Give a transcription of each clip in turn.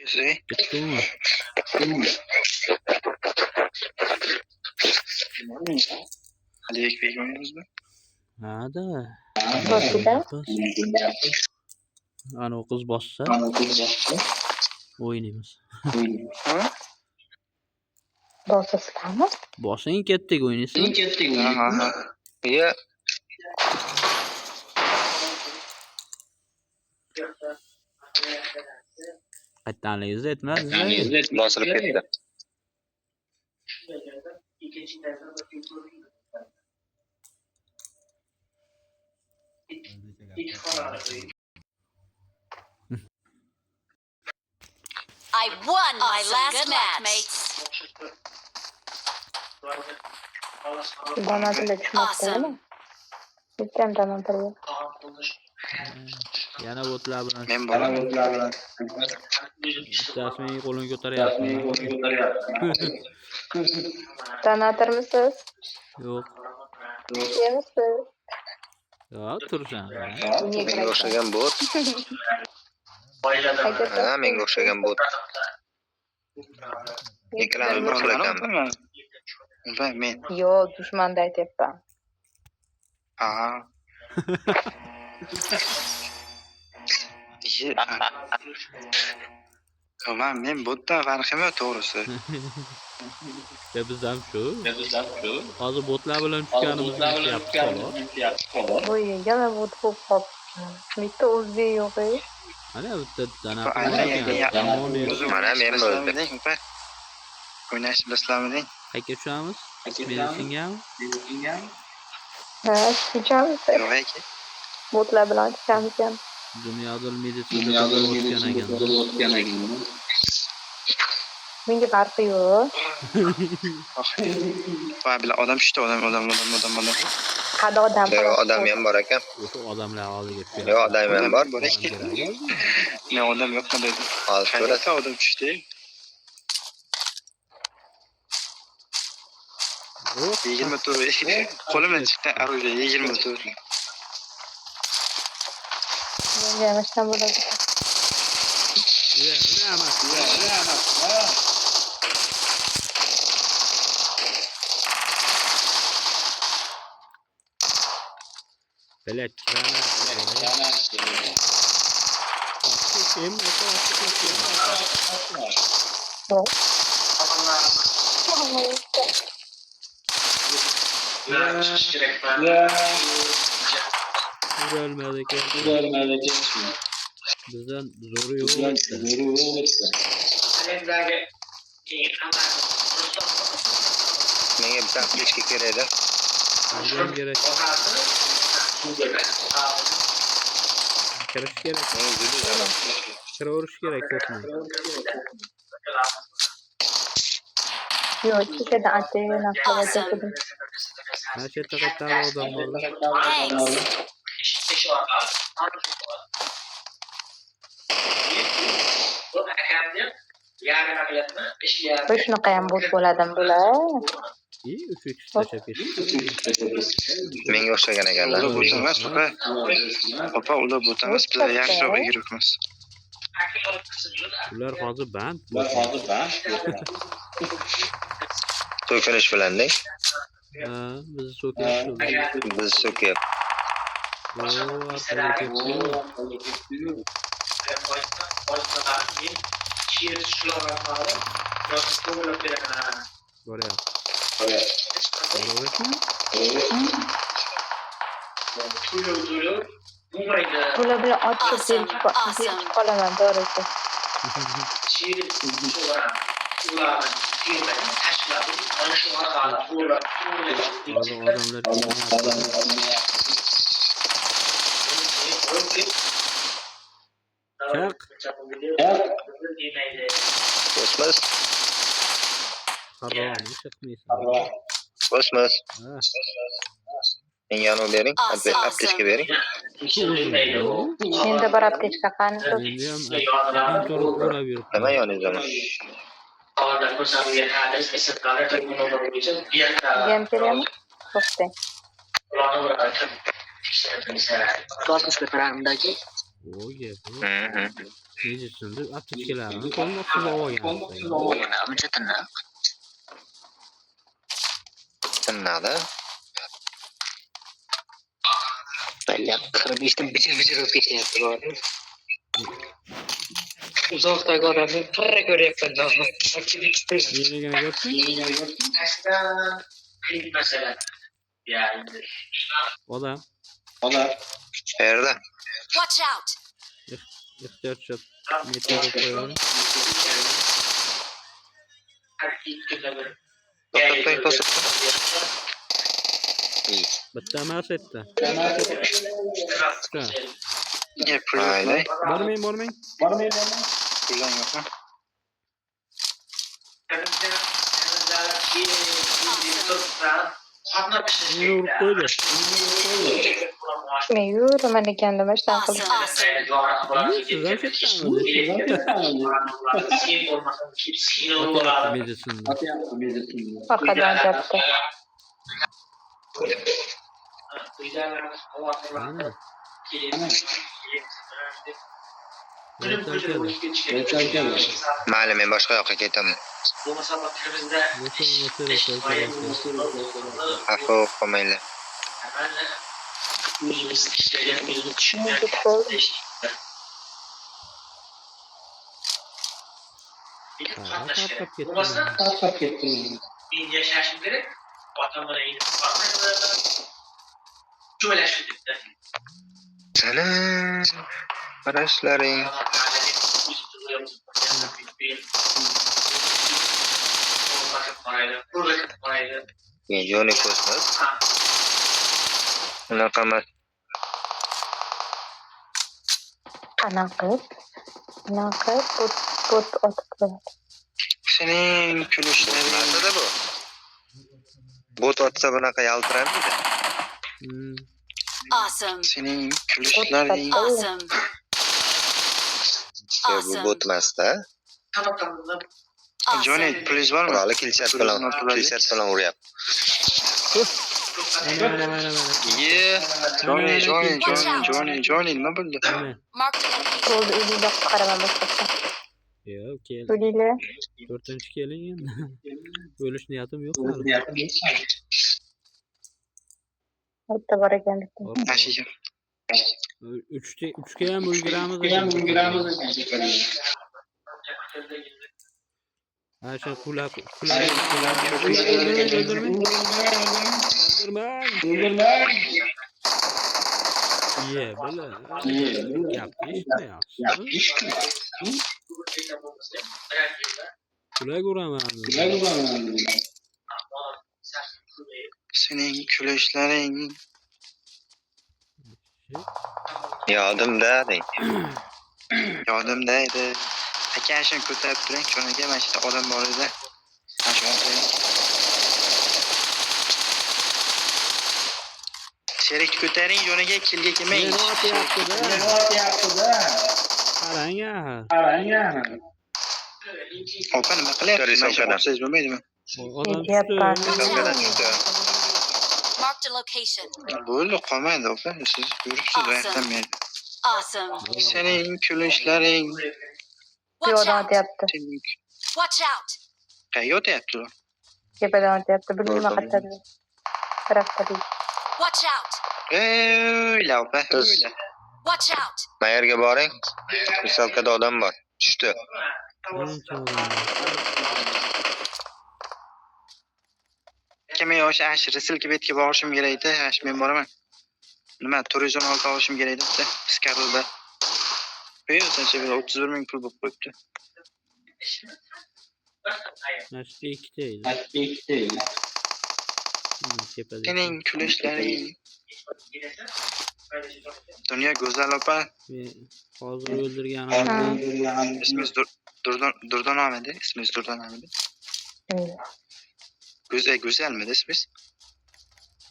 Sí. Ketdimi? Haliyakbek o'ynaymizmi? Hada. Boshida Ana qiz bossa o'ynaymiz. Ha? bosasizlarmi? Bossang ketdek o'ynaysan. Ha. Ya. Qaytganligingizni aytmadingiz. Bosilib ketdi. I won my last match, mates. Donatilla tushmoqdami? Hecham donatilla. Yana botlar bilan. Men boraman. Jasmin qo'lini ko'taryapti. Donatormisiz? Yo'q. Yemisiz? Yo'q, tursan. Menga o'xshagan bot. Ha, menga o'xshagan bot. Ikkalamiz bir xil ekanmiz. Men. Yo'q, dushmanda aytyapman. Ha. Men botdan farqim yo'q to'g'risi. Biz ham shu. Hozir botlar bilan tushganimizni aytyapti xolos. Voy, yana bot bo'lib qolibdi. Bitta o'zbek yo'q-ey. Mana bitta Mana dana. men bo'ldim. O'ynashni bilasizlarmi? Qayerga tushamiz? Meni singami? Ha, tushamiz. Yo'q aka. Botlar bilan tushamiz ham. Dunyoda meditsinada o'tgan ekan. Menga farqi yo'q. Va bilan odam tushdi, odam. Qada odam. Yo'q, odam ham bor ekan. O'sha odamlar oldiga tushadi. Yo'q, odam ham bor ekan. Men odam yo'qmi dedi. Hozir ko'rasiz, odam tushdi. 20 tur. Qo'limdan chiqqan orужие 20 tur. Menga mashina bo'ladi. Блять, Yo'q. Uralmadi ekan. Bizdan zo'ri yo'q. Menga bitta aptechka kerak edi. Bizdan kerak. Kirish kerak. Kiraverish kerak ko'pmi? Yo'q, ikkitadan atayina qilib aytdim. Mana shu yerda qaytari odam borlar. Bir shunaqa ham bot bo'ladimi bular? O'sha ikki tashlab ketdi. Menga o'xshagan ekanlar. Ular bot emas, opa, ular bot emas, bizlar yaxshiroq yuribmiz. Ular hozir band. So'kinish bilan-da. Ha, biz so'kyapmiz. Biz so'kyapmiz. Bular bilan otib kelib qolaman, to'g'risi. Kosmos. Harom, chiqmaysan. Kosmos. Menga anu bering, aptechka bering. Menda bor aptechka qani? Endi ham to'liq so'rab yuribdi. Nima yoningizda? Ham kerakmi? To'xtang. Kosmosga tarafimdagi Oye, Necisinde aptechkalarini qo'lmoqsiz olgan. Tinnadi. Bella qirib bijir bo'lib ketyapti bor. Uzoqdagi odamni qirra ko'ryapman. Yenigina ko'rsang, odam Qayerda? Watch out! ehtiyot shart metga qo'yib qo'yadi. To'xtatmang, to'sib. Bitta emas etdi. Mayli. Bormang. Puldan yo'qmi? Meni urib qo'ydi. Men yuraman ekandim, ishdan qilib. Sizdan ketdimi? Medisinada. Orqadan gapdi. Mayli, men boshqa yoqqa ketaman. Afo qolmanglar. Tarqab ketdi. Yashashim kerak. Otam bilan joylashib ketdi. Salam. Qarashlaring. Joni Kosmos. Unaqa emas. Qanaqa bot otib qo'yadi. Sening kulishlaring narsa bu. Bot otsa bunaqa yaltiramaydi. Awesome. Sening kulishlaring. Awesome. Bu bot emas-da. Johnny, please bormi? Hali kilchat bilan uryapti. Johnny, nima bo'ldi? Mark the location. Bo'ldi, o'zingga qaraman boshqacha. Yo'q, kel. O'linglar. 4-keling endi. O'lish niyatim yo'q hali. O'ta bor ekan. Ashijim. 3ga ham ulguramiz. Asha kulak. O'ldirmang. Ye, bala. Gapishmayapsiz. Kulak uraman. Sening kulishlaring. Yodimda deng. Yodimda edi. Aka shuni ko'tarib turing, cho'naga mana shu odam bor edi. Mana shu sherik ko'taring, yo'niga kilga kelmang. Qarang-a. Opa nima qilyapsiz? Siz bo'lmaydimi? Odam tushdi. Mark the location. Bo'ldi, qolmaydi opa. Siz yuribsiz, oyaqdan beri. Awesome. Sening kulishlaring. Watch Yo'dan out. o'tyapti. Watch out. Qayerga o'tyapti u? Tepadan o'tyapti. Bilmayman qayerdan. Tarafda deydi. Watch out. O'yla opa, o'yla. Watch out. Mayerga boring. Misalkada odam bor. Tushdi. Kimga yosh ashir silkib betga borishim kerak edi. Ash men boraman. Nima 416 olishim kerak edi bitta Skarlda. Qo'ysanchi 31 ming pul bo'lib qo'yibdi. Nashti ikkita edi. Sening kulishlaring. Dunyo go'zal opa. Hozir o'ldirganim. Ismingiz Durdonomidi? Ismingiz Durdonomidi? Go'zalmidi ismingiz?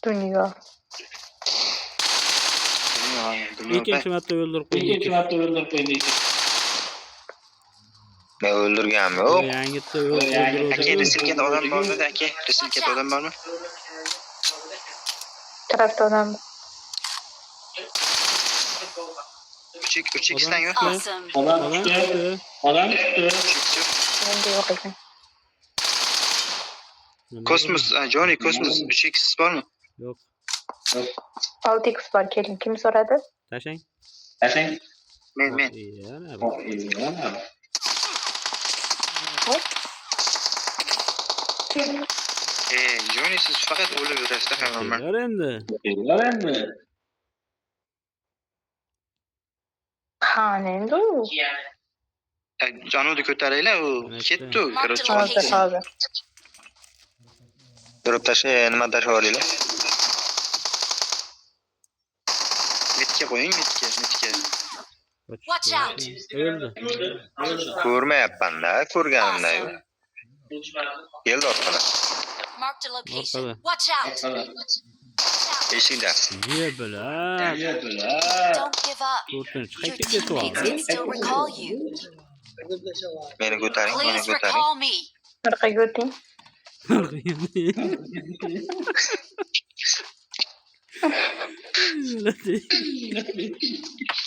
Dunyo. Ikkinchi marta o'ldirib qo'ydi. Men o'ldirganmi? Yo'q. Yangitda o'ldirib. Aka, risilkada odam bormi? Aka, risilkada odam bormi? Tarafda odam. 3x'dan yo'q. Awesome. Odam chiqdi. 3x yo'q. Menda yo'q ekan. Kosmos, Johnny Kosmos 3x bormi? Yo'q. 6x bor, keling. Kim so'radi? Tashlang. Men. Yana Johnny siz faqat o'lib yurasiz hayvonman. Kelar endi. Ha, endi u. Jonivni ko'taraylar, u ketdi u, Marked короче. a Hozir, location. hozir. Durib tashlay, nima tashlab olinglar? Metga qo'ying, metga. Watch out. O'ldi. Ko'rmayapman-da, ko'rganimda-yu. Awesome. Keldi orqadan. Marked a location. Orqada. Watch out. Eshikda. Ye bilan. Don't give up. To'rtinchi Your qayta teammates can still recall you. Meni ko'taring, Please recall me. Orqaga o'ting.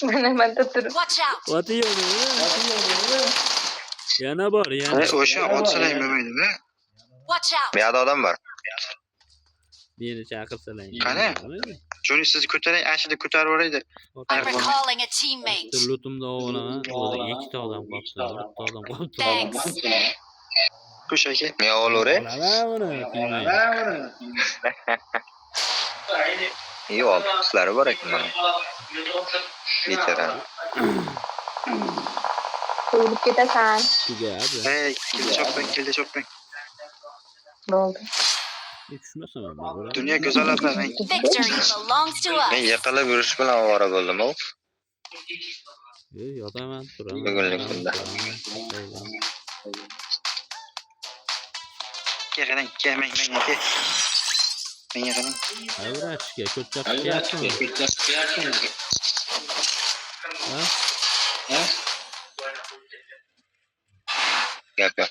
Nimada turib. Watch out. Oti yo'q. Yana bor, yana. O'sha otsalar bo'lmaydimi? Watch out. Bu yerda odam bor. Meni chaqirsalar. Qani? Johnny sizni ko'taring, ashida ko'tarib yuboraydi. I'm recalling a teammate. Lutumda o'g'laman. O'zi ikkita odam qolibdi. Bitta odam qolibdi. Thanks. Kush aka. Men olaveray. Olaman buni, kuymaydi. Yo'q, olti qizlari bor ekan mana. Bechora. O'lib ketasan. Tugadi. Hey, keldi choping. Bo'ldi. Tushunmasam men. Dunyo go'zal abang. Victory belongs to Men us. yiqilib yurish bilan ovora bo'ldim-ku. Yotaman, turaman. Bugunlik kunda. Qarang, men aka. Menga qarang. Avrachga ko'chab chiqyaptimi? Ha? Gap yo'q.